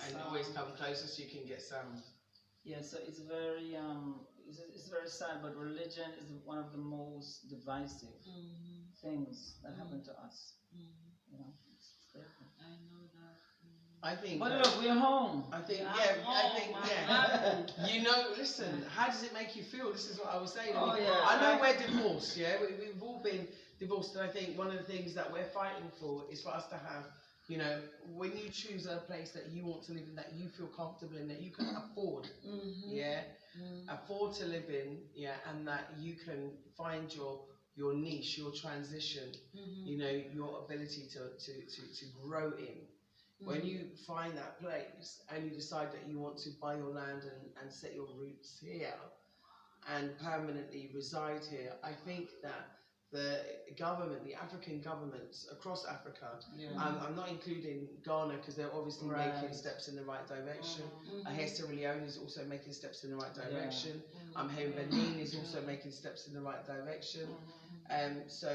and always come closer so you can get some. Yeah, so it's very it's very sad, but religion is one of the most divisive things that happen to us. You know, it's terrible. I know that. I think. But look, we're home. I think, home, You know, listen, how does it make you feel? This is what I was saying. Oh, yeah. I know we're divorced, yeah? We've all been divorced, and I think one of the things that we're fighting for is for us to have, you know, when you choose a place that you want to live in, that you feel comfortable in, that you can afford, afford to live in, and that you can find your niche, your transition, you know, your ability to grow in. When you find that place and you decide that you want to buy your land and set your roots here and permanently reside here, I think that the government, the African governments across Africa, I'm not including Ghana because they're obviously making steps in the right direction. I hear Sierra Leone is also making steps in the right direction. I'm hearing Benin is also making steps in the right direction. So,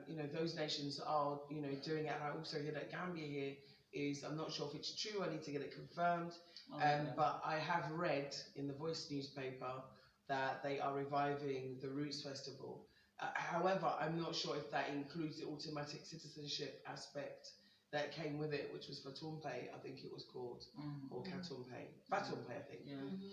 you know, those nations are, you know, doing it. And I also hear that Gambia here is, I'm not sure if it's true, I need to get it confirmed, but I have read in the Voice newspaper that they are reviving the Roots Festival. However, I'm not sure if that includes the automatic citizenship aspect that came with it, which was Fatumpe, I think it was called, or Fatumpe, I think.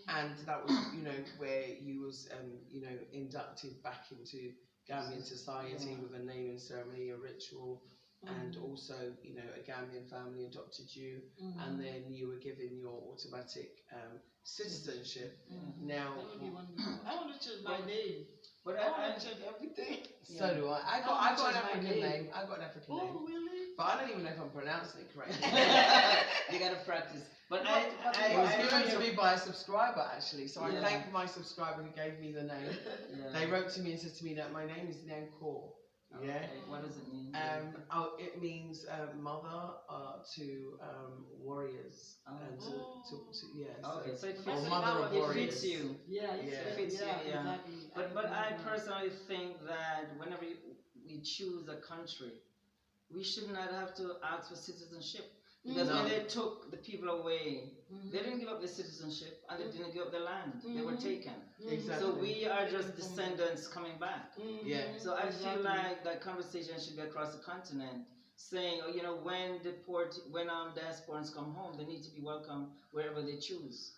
And that was, you know, where you was, you know, inducted back into Gambian society with a naming ceremony, a ritual, and also, you know, a Gambian family adopted you, and then you were given your automatic citizenship. Now, I want to change my name. But I want to change everything. So do I. I got an African name. I got an African name. Oh, really? But I don't even know if I'm pronouncing it correctly. You gotta practice. But it was given to me by a subscriber actually, so I thank my subscriber who gave me the name. They wrote to me and said to me that my name is Nyankor. Okay. What does it mean? It means mother to warriors. And Okay, so it fits, mother of warriors. It fits you. It fits you. Exactly. But I personally think that whenever we choose a country, we should not have to ask for citizenship. Because when they took the people away, they didn't give up their citizenship and they didn't give up their land. They were taken. Exactly. So we are just descendants coming back. So I feel like that conversation should be across the continent, saying, oh, you know, when diasporans come home, they need to be welcome wherever they choose.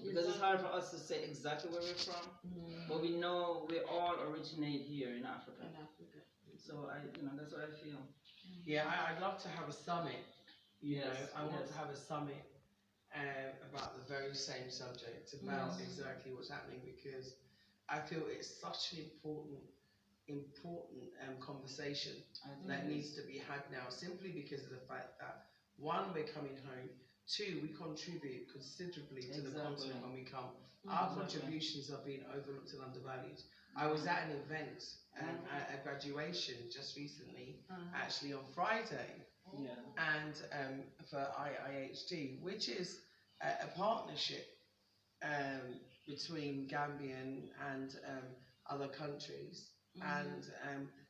Because it's hard for us to say exactly where we're from, but we know we all originate here in Africa. So you know, that's what I feel. Yeah, I'd love to have a summit. You know, I want to have a summit about the very same subject, about exactly what's happening, because I feel it's such an important conversation that needs to be had now, simply because of the fact that, one, we're coming home, two, we contribute considerably to the continent when we come. Our contributions are being overlooked and undervalued. I was at an event, a graduation just recently, actually on Friday, and for IIHD, which is a partnership between Gambian and other countries, and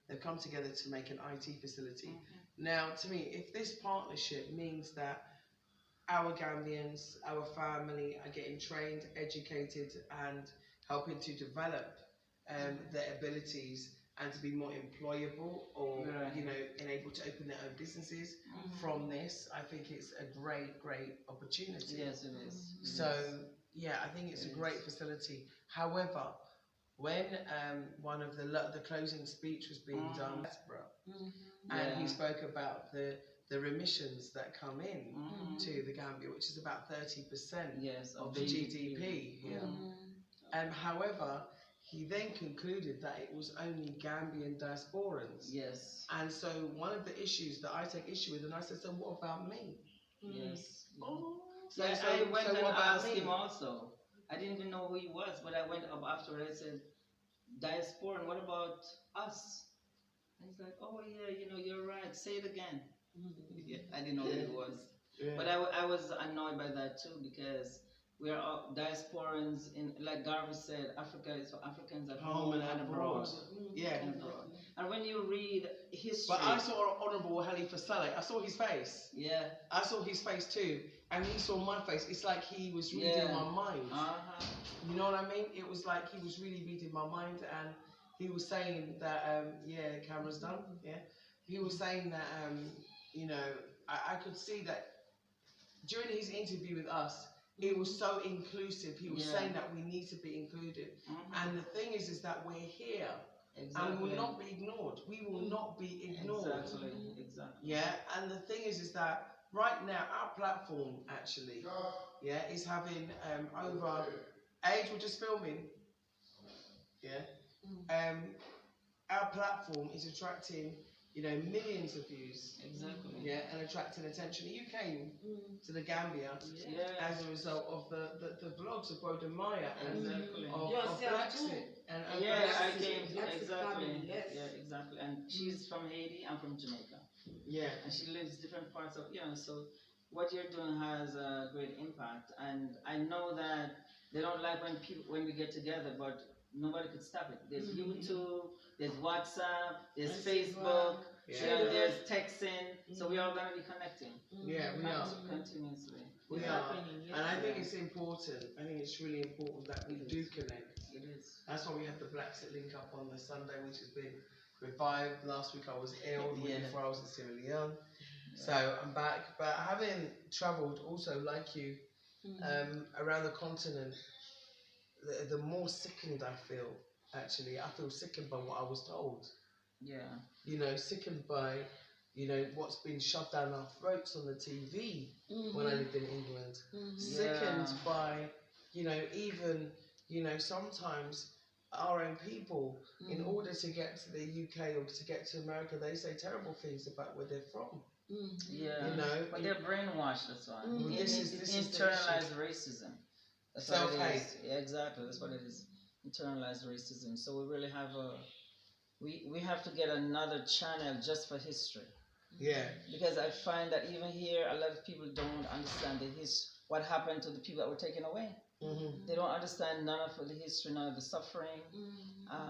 they've come together to make an IT facility. Now, to me, if this partnership means that our Gambians, our family are getting trained, educated, and helping to develop their abilities and to be more employable, or you know, and able to open their own businesses from this, I think it's a great opportunity. Yes, it is. So yeah, I think it's a great facility. However, when one of the closing speech was being done, and he spoke about the remissions that come in to the Gambia, which is about 30% of the GDP here. However, he then concluded that it was only Gambian diasporans. And so one of the issues that I take issue with, and I said, so what about me? So I went and asked him also. I didn't even know who he was, but I went up afterward. I said, diasporan, what about us? And he's like, oh yeah, you know, you're right. Say it again. I didn't know who it was. But I was annoyed by that too, because we are all diasporans, in, like Garvey said, Africa is for Africans at home and abroad. And abroad. And when you read history... But I saw Honourable Halifa Saleh. I saw his face. I saw his face too. and he saw my face. It's like he was reading my mind. You know what I mean? It was like he was really reading my mind, and he was saying that, yeah, camera's done. Yeah, he was saying that, you know, I could see that during his interview with us, it was so inclusive. He was saying that we need to be included, and the thing is that we're here. Exactly. And we will not be ignored. We will not be ignored. Exactly. Yeah, and the thing is that right now our platform actually, yeah, is having over. Age, we're just filming. Yeah. Our platform is attracting, you know, millions of views. Exactly. Yeah, and attracting attention. You came to the Gambia as a result of the vlogs of Boda Maya and of BlaXit. And I came exactly. Yeah, exactly. And she's from Haiti. I'm from Jamaica. Yeah. And she lives different parts of, you know. So what you're doing has a great impact. And I know that they don't like when we get together, but nobody could stop it. There's YouTube, there's WhatsApp, there's Facebook, there's texting. So we are going to be connecting. Yeah, we are. Continuously. We are. And I think it's important. I think it's really important that we do connect. It is. That's why we have the BlaXit link up on the Sunday, which has been revived. Last week I was ill, the week before I was in Sierra Leone. So I'm back. But having travelled also, like you, around the continent, the more sickened I feel, actually. I feel sickened by what I was told. Yeah. You know, sickened by, you know, what's been shoved down our throats on the TV when I lived in England. Sickened by, you know, even, you know, sometimes our own people, in order to get to the UK or to get to America, they say terrible things about where they're from. Yeah. You know, but they're brainwashed, that's why. This is internalized racism. That's self-hate. Yeah, exactly. That's what it is. Internalized racism. So we really have we have to get another channel just for history. Yeah. Because I find that even here, a lot of people don't understand what happened to the people that were taken away. They don't understand none of the history, none of the suffering.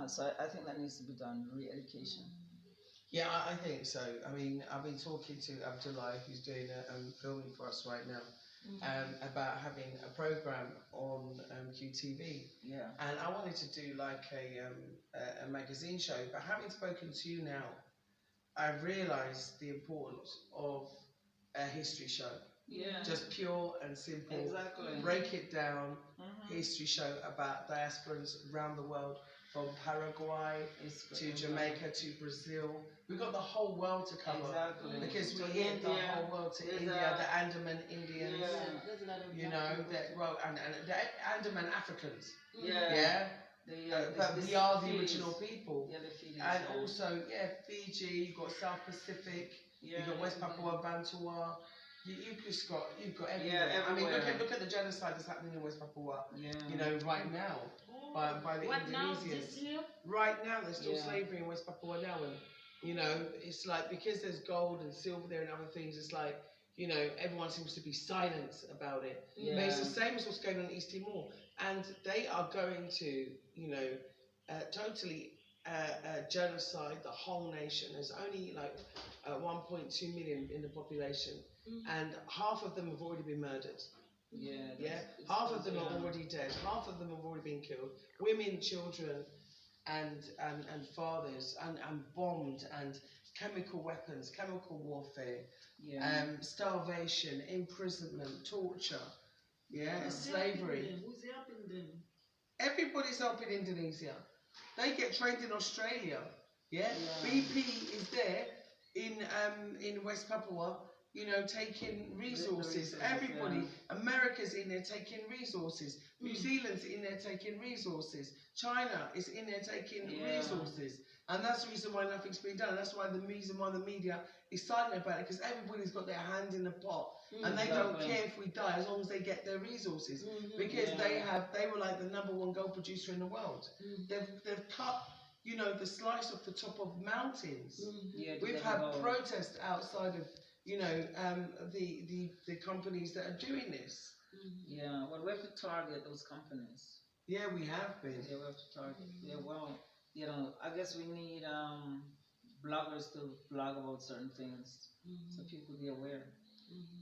So I think that needs to be done, re-education. Yeah, I think so. I mean, I've been talking to Abdullah, who's doing filming for us right now, about having a program on QTV. Yeah. And I wanted to do like a magazine show, but having spoken to you now, I've realised the importance of a history show. Yeah. Just pure and simple. Exactly. Break it down. History show about diasporas around the world, from Paraguay to Jamaica to Brazil. We've got the whole world to cover. Exactly. Because we hit the whole world to India, the Andaman Indians. You know, and the Andaman Africans. Yeah. But we are the original people. And also, Fiji, you've got South Pacific, you've got West Papua, Bantua. You've got everywhere. I mean, look at the genocide that's happening in West Papua. You know, right now by the Indonesians. Right now, there's still slavery in West Papua now, and you know, it's like because there's gold and silver there and other things. It's like, you know, everyone seems to be silent about it. But it's the same as what's going on in East Timor, and they are going to, you know, totally genocide the whole nation. There's only like 1.2 million in the population, and half of them have already been murdered. Half of them are already dead. Half of them have already been killed. Women, children, and fathers, and bombed, and chemical weapons, chemical warfare, starvation, imprisonment, torture, slavery. Who's helping them? Everybody's helping Indonesia. They get trained in Australia. BP is there in West Papua, you know, taking resources. Everybody, America's in there taking resources. New Zealand's in there taking resources. China is in there taking resources. And that's the reason why nothing's been done. That's why the reason why the media is silent about it, because everybody's got their hand in the pot. And they don't care if we die as long as they get their resources. Because they were like the #1 gold producer in the world. They've cut, you know, the slice off the top of mountains. We've had protests outside of, you know, the companies that are doing this. Well, we have to target those companies. Yeah, we have been. We have to target. Well, you know, I guess we need bloggers to blog about certain things so people be aware.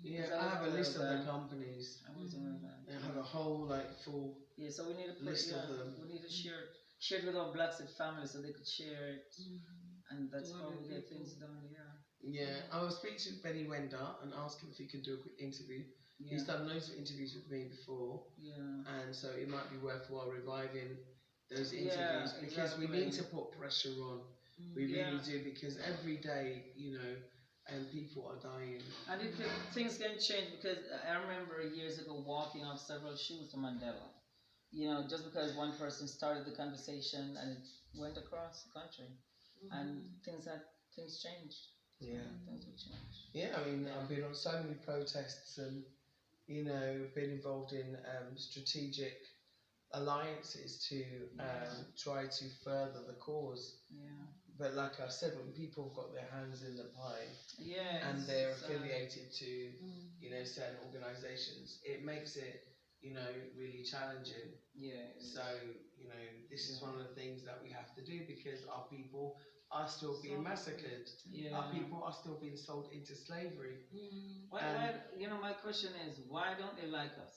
Yeah, I I have a wasn't list of aware the of that. companies. I wasn't aware of that. They have a whole full Yeah, so we need to put, list of them. we need to share it with our BlaXit family so they could share it, and that's how we get things done. Yeah. Yeah, I will speak to Benny Wender and ask him if he can do a quick interview. Yeah. He's done loads of interviews with me before, Yeah. and so it might be worthwhile reviving those Yeah, interviews because we need exactly. to put pressure on. We really do, because every day, and people are dying. And things can change, because I remember years ago walking off several shoes to Mandela. Just because one person started the conversation and it went across the country, and things changed. Yeah. Things will change. Yeah, I mean, I've been on so many protests and, been involved in strategic alliances to try to further the cause. Yeah. But like I said, when people have got their hands in the pie, and Yes, they're affiliated to, certain organisations, it makes it, really challenging. Yeah. So, this is one of the things that we have to do, because our people are still being massacred. Yeah. Our people are still being sold into slavery. Why, my question is, why don't they like us?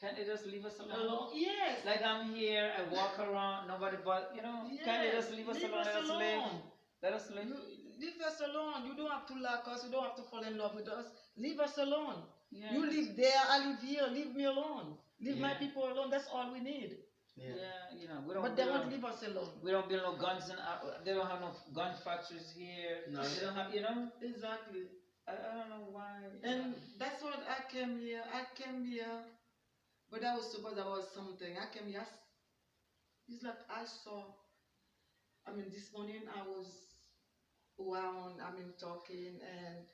Can't they just leave us alone? Yes. Like, I'm here, I walk around, nobody but, Yes. can't they just leave us alone? Let us live. Let us live. Leave us alone. You don't have to like us. You don't have to fall in love with us. Leave us alone. Yes. You live there, I live here. Leave me alone. Leave my Yeah. people alone. That's all we need. Yeah, we don't. But they won't leave us alone. We don't build no guns, and they don't have no gun factories here. No. They don't have, Exactly. I don't know why. And that's what I came here. But I was supposed there was something. I came here. It's like I saw. This morning I was around. Talking, and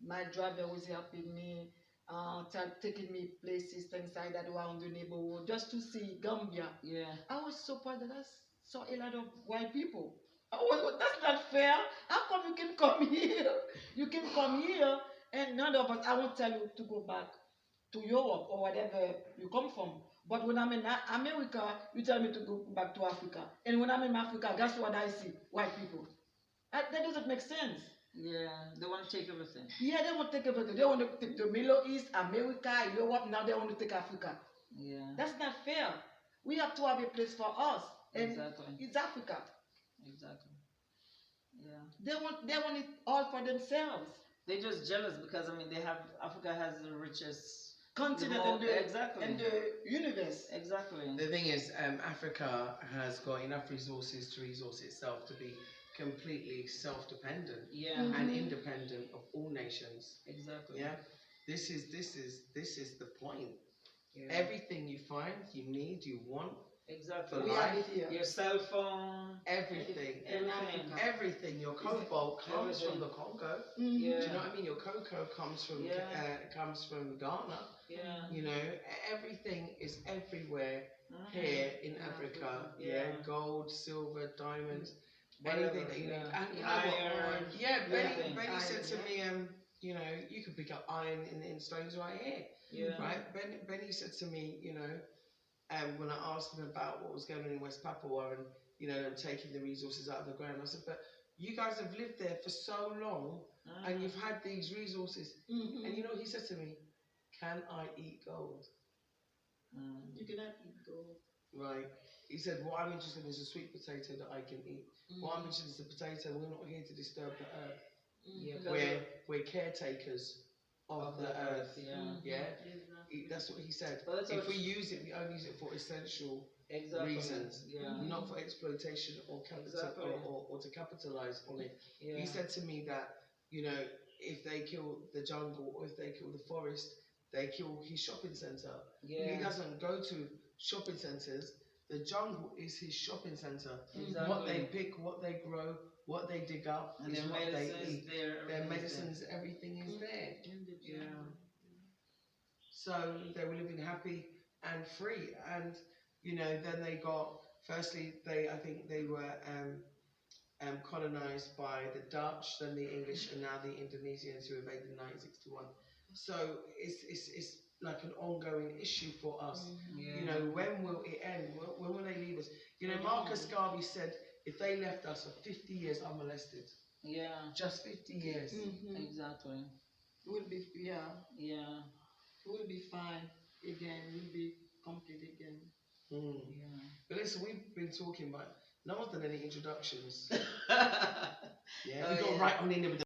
my driver was helping me, taking me places, things like that around the neighborhood, just to see Gambia. Yeah. I was surprised that I saw a lot of white people. That's not fair. How come you can come here? You can come here, and none of us. I won't tell you to go back to Europe or whatever you come from. But when I'm in America, you tell me to go back to Africa. And when I'm in Africa, guess what I see? White people. That doesn't make sense. Yeah, they want to take everything. Yeah, they want to take everything. They want to take the Middle East, America, Europe. Now they want to take Africa. Yeah. That's not fair. We have to have a place for us. And Exactly. it's Africa. Exactly. Yeah. They want it all for themselves. They're just jealous because Africa has the richest Continent and the universe. Exactly. The thing is, Africa has got enough resources to resource itself to be completely self-dependent and independent of all nations. Exactly. Yeah, this is the point. Yeah. Everything you find, you need, you want. Exactly. We have it here. Your cell phone. Everything. Everything. Everything. Your cobalt comes from the Congo. Mm-hmm. Yeah. Do you know what I mean? Your cocoa comes from Ghana. Yeah. Everything is everywhere here in Africa. Yeah. Gold, silver, diamonds, anything that you need. And Iron. Benny said to me, you could pick up iron in stones right here. Yeah. Right? Benny said to me, when I asked him about what was going on in West Papua and, them taking the resources out of the ground, I said, but you guys have lived there for so long and you've had these resources. And you know what he said to me? Can I eat gold? You cannot eat gold. Right. He said, what I'm interested in is a sweet potato that I can eat. What I'm interested in is a potato. We're not here to disturb the earth. Yeah. We're caretakers of the earth. Yeah. That's what he said. Well, if we use it, we only use it for essential reasons, not for exploitation or capital or to capitalize on it. Yeah. He said to me that if they kill the jungle or if they kill the forest, they kill his shopping center. Yeah. He doesn't go to shopping centers. The jungle is his shopping center. Exactly. What they pick, what they grow, what they dig up, and is their what they eat. Their medicines, everything is there. Yeah. So they were living happy and free, and then they got. Firstly, I think they were colonized by the Dutch, then the English, and now the Indonesians who invaded in 1961. So it's like an ongoing issue for us. When will it end? When will they leave us? Marcus Garvey said, if they left us for 50 years unmolested. Yeah. Just 50 years. Exactly. We'll be, yeah. Yeah. We'll be fine again. We'll be complete again. Mm. Yeah. But listen, we've been talking about, no one's done any introductions. Yeah, Oh, we got yeah. right on in there with